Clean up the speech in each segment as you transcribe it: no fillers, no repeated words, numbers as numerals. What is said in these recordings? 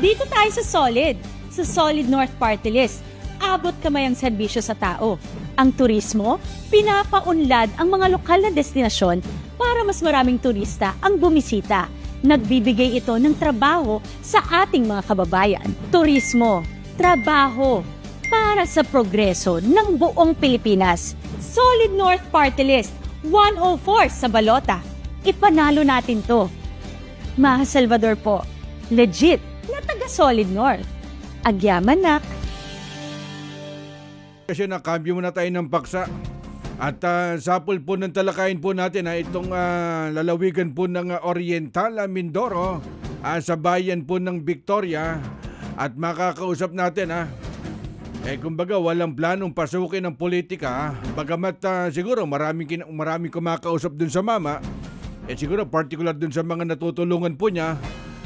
Dito tayo sa Solid. Sa Solid North Party List, abot kamay ang serbisyo sa tao. Ang turismo, pinapaunlad ang mga lokal na destinasyon para mas maraming turista ang bumisita. Nagbibigay ito ng trabaho sa ating mga kababayan. Turismo, trabaho, para sa progreso ng buong Pilipinas. Solid North Party List, 104 sa balota. Ipanalo natin to. Maha Salvador po, legit na taga Solid North. Agyaman nak. Kasi nakambyo muna tayo ng paksa. At sapul po ng talakayin po natin itong lalawigan po ng Oriental Mindoro sa bayan po ng Victoria. At makakausap natin kumbaga walang planong pasukin ng politika. Bagamat siguro maraming kumakausap dun sa mama. Siguro particular dun sa mga natutulungan po niya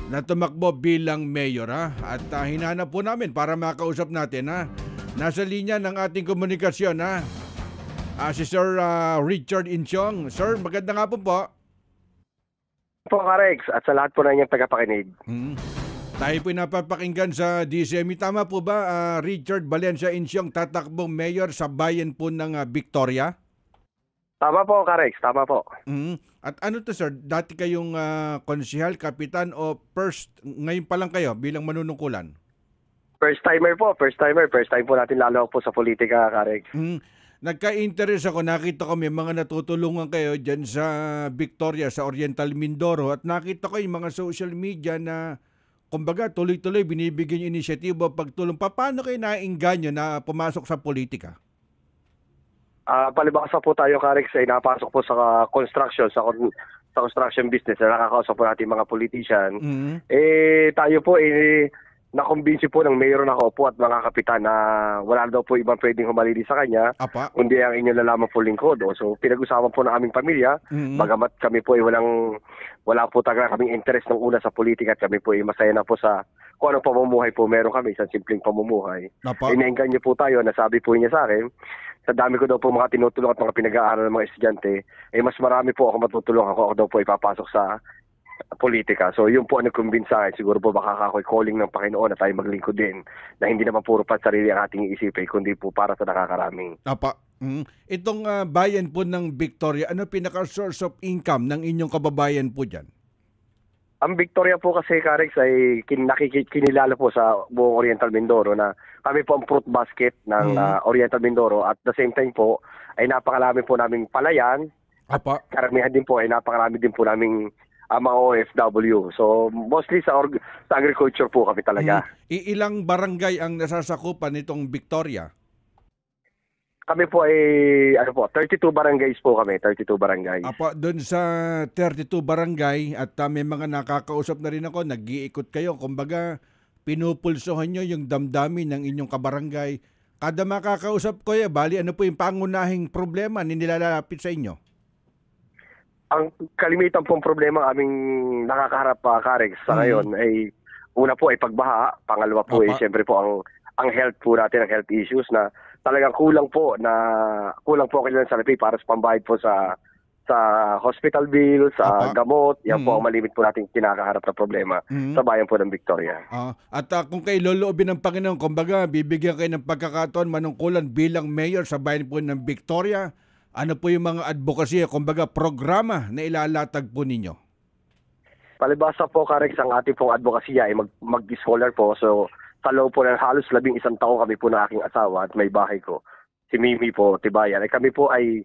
na tumakbo bilang mayor At hinanap po namin para makausap natin Nasa linya ng ating komunikasyon si Sir Richard Inchong. Sir, magandang hapon po. Po, Karex, at sa lahat po na inyong tagapakinig. Tayo po napapakinggan sa DCME. Tama po ba, Richard Valencia Inchong, tatakbong mayor sa bayan po ng Victoria? Tama po, Karex. Tama po. At ano to, sir? Dati kayong konsehal, kapitan o first, ngayon pa lang kayo bilang manunungkulan? First timer po. First time po natin lalo po sa politika, Karex. Nagka-interest ako, nakita ko may mga natutulungan kayo dyan sa Victoria, sa Oriental Mindoro. At nakita ko yung mga social media na kumbaga tuloy-tuloy binibigyan yung inisyatibo pagtulong. Paano kayo nainganyo na pumasok sa politika? Palibasa po tayo, Karex, ay napasok po sa construction, sa construction business na nakakausap po natin mga politician. Tayo po nakumbinsi po ng mayor na ako po at mga kapitan na wala daw po ibang pwedeng humalili sa kanya, kundi ang inyong lalaman po lingkod. So pinag-usapan po ng aming pamilya, bagamat kami po ay wala po talaga kaming interest ng una sa politika at kami po ay masaya na po sa kung anong pamumuhay po meron kami, isang simpleng pamumuhay. Inainggan po tayo, nasabi po niya sa akin, sa dami ko daw po mga tinutulong at mga pinag-aaral ng mga estudyante, mas marami po ako matutulong ako daw po ipapasok sa politika. So yun po ang nag-convince sa akin. Siguro po baka ako'y calling ng Panginoon na tayo maglingkod din, na hindi naman puro pat sarili ang ating isipin, kundi po para sa nakakaraming. Itong bayan po ng Victoria, ano pinaka-source of income ng inyong kababayan po dyan? Ang Victoria po kasi, Karex, ay kinilala po sa buong Oriental Mindoro na kami po ang fruit basket ng Oriental Mindoro at the same time po ay napakalami po naming palayan at karamihan din po ay napakalami din po naming mga OFW. So mostly sa agriculture po kami talaga. Ilang barangay ang nasasakupan nitong Victoria? Kami po ay 32 barangays po kami, 32 barangays. Doon sa 32 barangay at may mga nakakausap na rin ako, nag-iikot kayo. Kumbaga, pinupulsohan nyo yung damdamin ng inyong kabarangay. Kada makakausap ko, bali ano po yung pangunahing problema na nilalapit sa inyo? Ang kalimitan pong problema aming nakakaharap Karex sa ngayon ay una po ay pagbaha, pangalawa po ay siyempre po ang health po natin, ang health issues na talagang kulang po kailan sa salapi para sa pambayad po sa hospital bill, sa gamot. Yan po ang malimit po natin kinakaharap na problema sa bayan po ng Victoria. At kung kayo loloobin ng Panginoon, kumbaga bibigyan kayo ng pagkakataon manungkulan bilang mayor sa bayan po ng Victoria, ano po yung mga advocacy, kumbaga programa na ilalatag po ninyo? Palibasa po, Karex, ang ating pong advokasya ay mag-scholar po. So sa loob po ng halos 11 taon kami po ng aking asawa at may bahay ko, si Mimi po, Tibayan. Kami po ay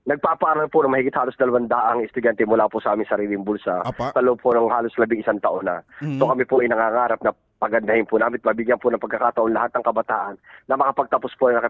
nagpapaaral po ng mahigit halos 200 estudyante mula po sa aming sariling bulsa sa loob po ng halos 11 taon na. So kami po ay nangangarap na pagandahin po namin, mabigyan po ng pagkakataon lahat ng kabataan na makapagtapos po ng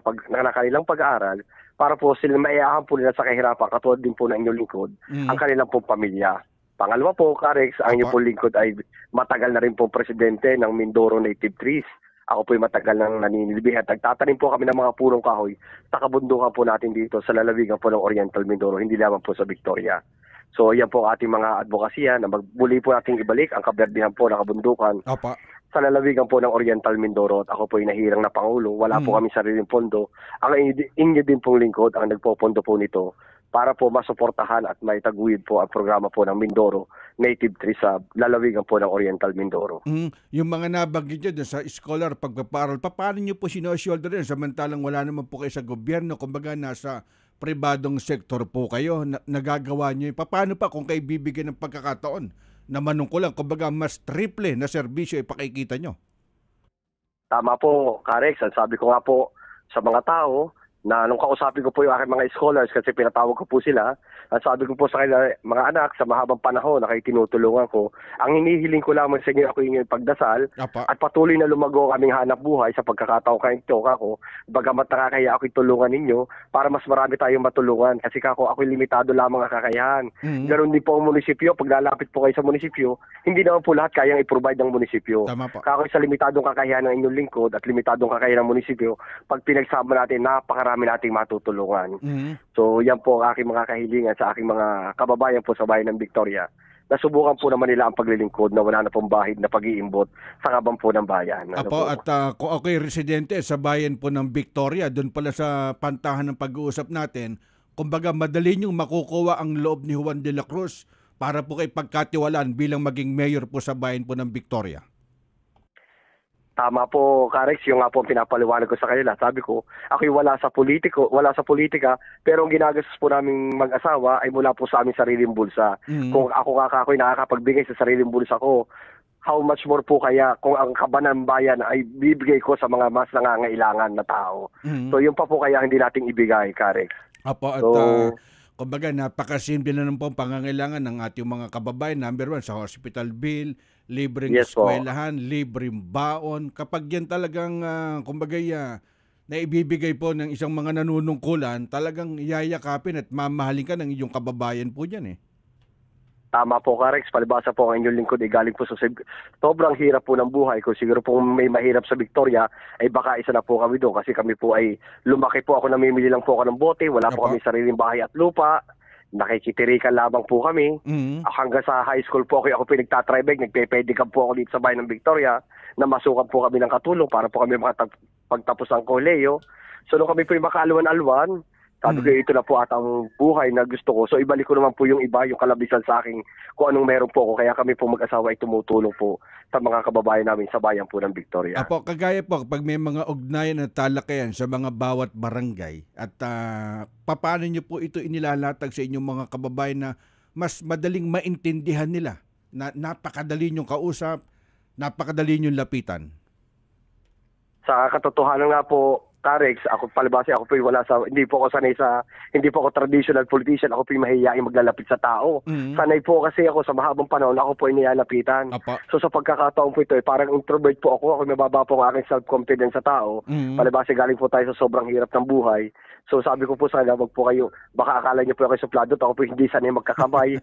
kanilang pag-aaral para po sila maiahan po nila sa kahirapan, katulad din po ng inyong lingkod, ang kanilang pong pamilya. Pangalawa po, Karex, ang inyong pong lingkod ay matagal na rin pong presidente ng Mindoro Native Trees. Ako po ay matagal nang naninilbihan. Nagtatanim po kami ng mga purong kahoy sa kabundukan po natin dito sa lalawigan po ng Oriental Mindoro, hindi lamang po sa Victoria. So yan po ating mga advokasya na muli po nating ibalik ang kaberdihan po ng kabundukan sa lalawigan po ng Oriental Mindoro. At ako po ay nahirang na Pangulo. Wala po kami sariling pondo. Ang inyo din pong lingkod ang nagpopondo po nito para po masuportahan at maitaguyod po ang programa po ng Mindoro Native Tree sa lalawigan po ng Oriental Mindoro. Yung mga nabanggit nyo dun sa scholar pagpaparal, paano nyo po sinoshoulder rin samantalang wala naman po kayo sa gobyerno, kumbaga nasa pribadong sektor po kayo, nagagawa nyo yun? Paano pa kung kayo bibigyan ng pagkakataon na manungkulan, kumbaga mas triple na serbisyo ipakikita nyo? Tama po, Karex. Ang sabi ko nga po sa mga tao, na nung kausapin ko po yung aking mga scholars kasi pinatawag ko po sila, at sabi ko po sa kanila, mga anak, sa mahabang panahon na kayo tinutulungan ko, ang hinihiling ko lamang sa inyo, ako yung pagdasal, at patuloy na lumago ang aming hanap buhay sa pagkakataon kayo ito, kako, bagamat nakakaya ako tulungan ninyo para mas marami tayong matulungan kasi kako, ako'y limitado lamang ang kakayahan. Ganon din po ang munisipyo, pag lalapit po kayo sa munisipyo, hindi naman po lahat kayang i-provide ng munisipyo. Kako sa limitadong kakayahan ng inyong lingkod at limitadong kakayahan ng munisipyo, pag pinagsama natin, napakarami nating matutulungan. So yan po ang aking mga kahilingan sa aking mga kababayan po sa bayan ng Victoria. Nasubukan po naman nila ang paglilingkod na wala na pong bahid na pag-iimbot sa kabang po ng bayan. Apo, at kung ako'y residente sa bayan po ng Victoria, doon pala sa pantahan ng pag-uusap natin, kumbaga madali niyong makukuha ang loob ni Juan de la Cruz para po kay pagkatiwalaan bilang maging mayor po sa bayan po ng Victoria. Tama po, Karex, yung nga po pinapaliwanag ko sa kanila. Sabi ko, ako'y wala sa politika, pero ang ginagastos po naming mag-asawa ay mula po sa aming sariling bulsa. Kung ako ako'y nakakapagbigay sa sariling bulsa ko, how much more po kaya kung ang kaban ng bayan ay bibigay ko sa mga mas nangangailangan na tao. So yun pa po kaya hindi nating ibigay, Karex. Apo, at kumbaga napakasimple na lang po ang pangangailangan ng ating mga kababayan. Number 1, sa hospital bill, libreng eskwelahan, libreng baon. Kapag yan talagang, kumbaga, na ibibigay po ng isang mga nanunungkulan, talagang yayakapin at mamahalin ka ng iyong kababayan po dyan eh. Tama po, Karex. Palibasa po ang inyong lingkod ay galing po sa sobrang hirap po ng buhay. Kung siguro po may mahirap sa Victoria, ay baka isa na po kami doon. Kasi kami po ay lumaki po ako, namimili lang po ako ng bote. Wala po kami sariling bahay at lupa. Nakikitirikan lamang po kami. Hanggang sa high school po ako pinagtatribeg. Nagpe-pedicab po ako dito sa bayan ng Victoria na masukan po kami ng katulong para po kami makapagtapos ang koleyo. So nung kami po yung makaalwan-alwan, sabi ko, ito na po at ang buhay na gusto ko. So ibalik ko naman po yung iba, yung kalabisan sa akin kung anong meron po ako. Kaya kami po mag-asawa ay tumutulong po sa mga kababayan namin sa bayan po ng Victoria. Apo, kagaya po, pag may mga ugnayan at talakayan sa mga bawat barangay at paano nyo po ito inilalatag sa inyong mga kababayan na mas madaling maintindihan nila, na napakadali nyong kausap, napakadali nyong lapitan? Sa katotohanan nga po, Karex, ako palibasi, ako po hindi po ako traditional politician, ako po mahihiyain maglalapit sa tao. Sanay po kasi ako sa mahabang panahon, ako po ay nilalapitan. So sa pagkakataon po ito, parang introvert po ako mababa po ang aking self-confidence sa tao. Palibasi galing po tayo sa sobrang hirap ng buhay. So sabi ko po sa kanila, wag po kayo, baka akala niyo po ako suplado, ako po hindi sanay magkakamay,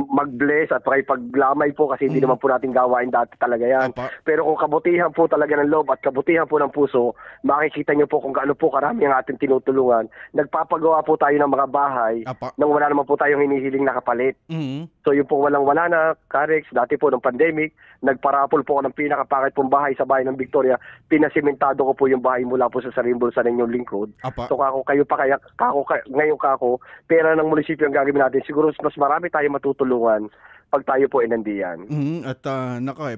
mag-bless at paglamay po kasi hindi naman po natin gawain dati talaga yan. Pero kung kabutihan po talaga ng loob at kabutihan po ng puso, makikita niyo po kung gaano po karami ang ating tinutulungan. Nagpapagawa po tayo ng mga bahay nang wala naman po tayong hinihiling na kapalit. So yung po walang-wala na, Karex, dati po ng pandemic, nagparapol po ako ng pinakapangit pong bahay sa bayan ng Victoria, pinasimentado ko po yung bahay mula po sa sariling bulsa ng inyong lingkod. So ngayon pera ng munisipyo ang gagawin natin, siguro mas marami tayong matutulungan pag tayo po inandiyan. At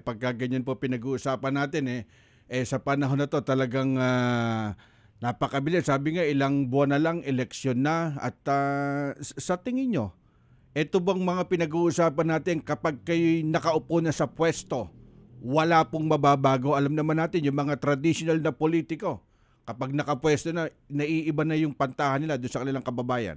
pagka ganyan po pinag-uusapan natin sa panahon na to talagang napakabilis. Sabi nga ilang buwan na lang, eleksyon na at sa tingin nyo, ito bang mga pinag-uusapan natin kapag kayo nakaupo na sa pwesto, wala pong mababago? Alam naman natin yung mga traditional na politiko, kapag nakapwesto na, naiiba na yung pantahan nila doon sa kanilang kababayan.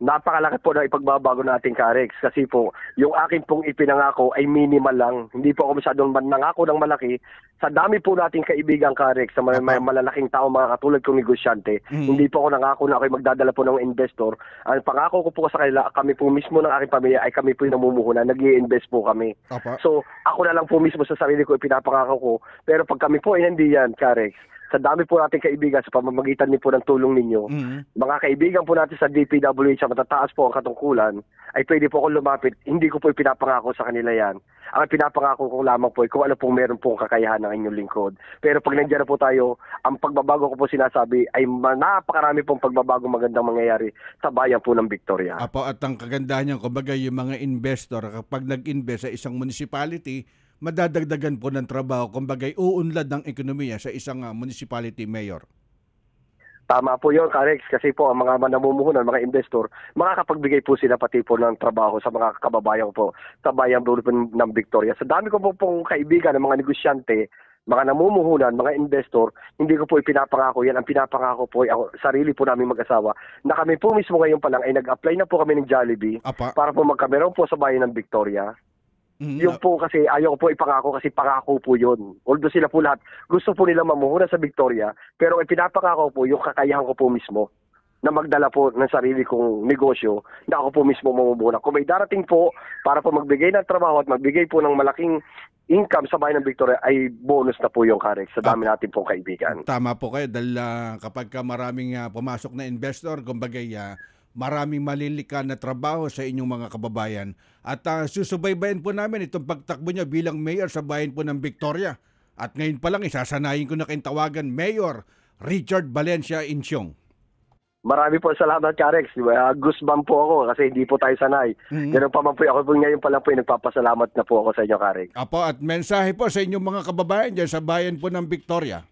Napakalaki po na ipagbabago natin, Karex, kasi po yung akin pong ipinangako ay minimal lang. Hindi po ako masyadong nangako ng malaki. Sa dami po nating kaibigan, Karex, sa may malalaking tao, mga katulad kong negosyante, hindi po ako nangako na ako'y magdadala po ng investor. Ang pangako ko po sa kanila, kami po mismo ng aking pamilya ay kami po yung namumuhunan, nag-i-invest po kami. So ako na lang po mismo sa sarili ko ipinapangako ko. Pero pag kami po ay nandiyan, Karex, sa dami po nating kaibigan sa pamamagitan din po ng tulong ninyo, mga kaibigan po natin sa DPWH sa matataas po ang katungkulan, ay pwede po akong lumapit. Hindi ko po ipinapangako sa kanila yan. Ang pinapangako ko lamang po ay kung ano pong meron pong kakayahan ng inyong lingkod. Pero pag nandiyan na po tayo, ang pagbabago ko po sinasabi ay napakarami pong pagbabago magandang mangyayari sa bayan po ng Victoria. Apo, at ang kagandahan niyan, kumbaga yung mga investor, kapag nag-invest sa isang municipality, madadagdagan po ng trabaho, kumbaga uunlad ng ekonomiya sa isang municipality mayor. Tama po yun, Karex, kasi po ang mga namumuhunan, mga investor, makakapagbigay po sila pati po ng trabaho sa mga kababayan po sa bayan po ng Victoria. Sa dami ko pong kaibigan ng mga negosyante, mga namumuhunan, mga investor, hindi ko po ipinapangako yan. Ang pinapangako po ay sarili po namin mag-asawa na kami po mismo ngayon pa lang ay nag-apply na po kami ng Jollibee para po magkameron po sa bayan ng Victoria. Yung po kasi ayaw ko po ipangako kasi pangako po yun. Although sila po lahat gusto po nila mamuhunan sa Victoria, pero ang pinapangako po yung kakayahan ko po mismo na magdala po ng sarili kong negosyo na ako po mismo mamumuhunan. Kung may darating po para po magbigay ng trabaho at magbigay po ng malaking income sa bayan ng Victoria, ay bonus na po yung, Karex, sa dami natin pong kaibigan. Tama po kayo dahil kapag maraming pumasok na investor, kumbaga maraming malilika na trabaho sa inyong mga kababayan. At susubaybayan po namin itong pagtakbo niya bilang mayor sa bayan po ng Victoria. At ngayon pa lang, isasanayin ko na kayong tawagan, Mayor Richard Valencia Insyong. Marami po salamat, Karex. Goosebump po ako kasi hindi po tayo sanay. Ganun pa man po ako po ngayon pa lang po nagpapasalamat na po ako sa inyo, Karex. Apo, at mensahe po sa inyong mga kababayan dyan sa bayan po ng Victoria.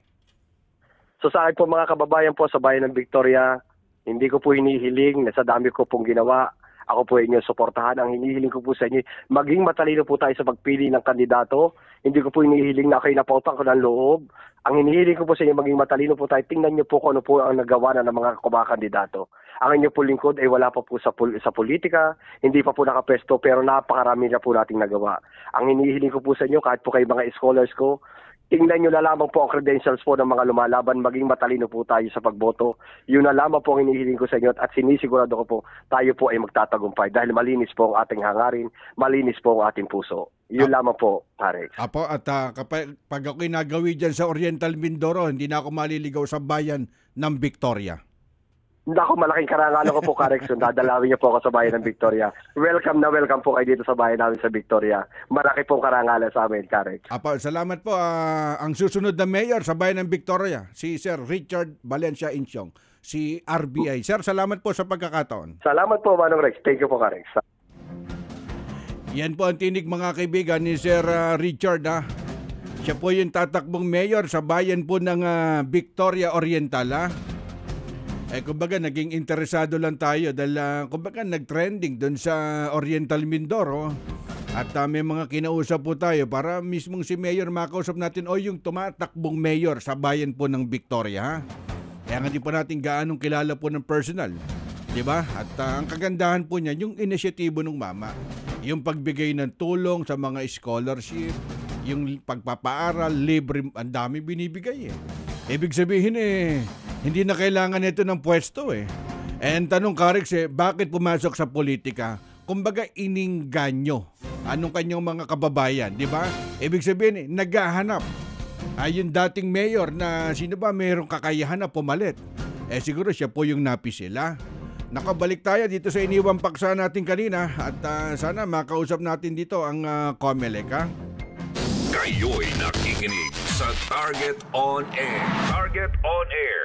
So sa akin po mga kababayan po sa bayan ng Victoria, hindi ko po hinihiling na sa dami ko pong ginawa, ako po inyong suportahan. Ang hinihiling ko po sa inyo, maging matalino po tayo sa pagpili ng kandidato. Hindi ko po hinihiling na kayo napautang ko ng loob. Ang hinihiling ko po sa inyo, maging matalino po tayo. Tingnan niyo po kung ano po ang nagawa na ng mga kumakandidato. Ang inyo po lingkod ay wala pa po sa politika, hindi pa po nakapesto, pero napakarami na po nating nagawa. Ang hinihiling ko po sa inyo, kahit po kayo mga scholars ko, tingnan nyo na lamang po ang credentials po ng mga lumalaban, maging matalino po tayo sa pagboto. Yun na lamang po ang hinihiling ko sa inyo at sinisigurado ko po tayo po ay magtatagumpay dahil malinis po ang ating hangarin, malinis po ang ating puso. Yun lamang po, Karex. Apo, at kapag ako'y nagawi dyan sa Oriental Mindoro, hindi na ako maliligaw sa bayan ng Victoria. Naku, malaking karangalan ko po, Karex. Dadalawin niyo po ako sa bayan ng Victoria. Welcome na welcome po kayo dito sa bayan namin sa Victoria. Malaki pong karangalan sa amin, Karex. Apo, salamat po. Ang susunod na mayor sa bayan ng Victoria, si Sir Richard Valencia Insyong, si RBI. Sir, salamat po sa pagkakataon. Salamat po, Manong Rex. Thank you po, Karex. Yan po ang tinig, mga kaibigan, ni Sir Richard. Siya po yung tatakbong mayor sa bayan po ng Victoria Oriental. Kumbaga naging interesado lang tayo dahil kumbaga nag-trending doon sa Oriental Mindoro at may mga kinausap po tayo para mismong si Mayor makausap natin yung tumatakbong mayor sa bayan po ng Victoria. Kaya nga di po natin gaanong kilala po ng personal, di ba? At ang kagandahan po niya yung inisyatibo ng mama, yung pagbigay ng tulong sa mga scholarship, yung pagpapaaral, libre, ang dami binibigay Ibig sabihin hindi na kailangan ito ng pwesto And tanong, Karex, bakit pumasok sa politika? Kumbaga iningganyo anong kanyang mga kababayan, di ba? Ibig sabihin, naghahanap. Yung dating mayor na sino ba mayroong kakayahan na pumalit. Siguro siya po yung napisila. Nakabalik tayo dito sa iniwang paksa natin kanina at sana makausap natin dito ang COMELEC. Kayo'y nakikinig sa Target On Air. Target On Air.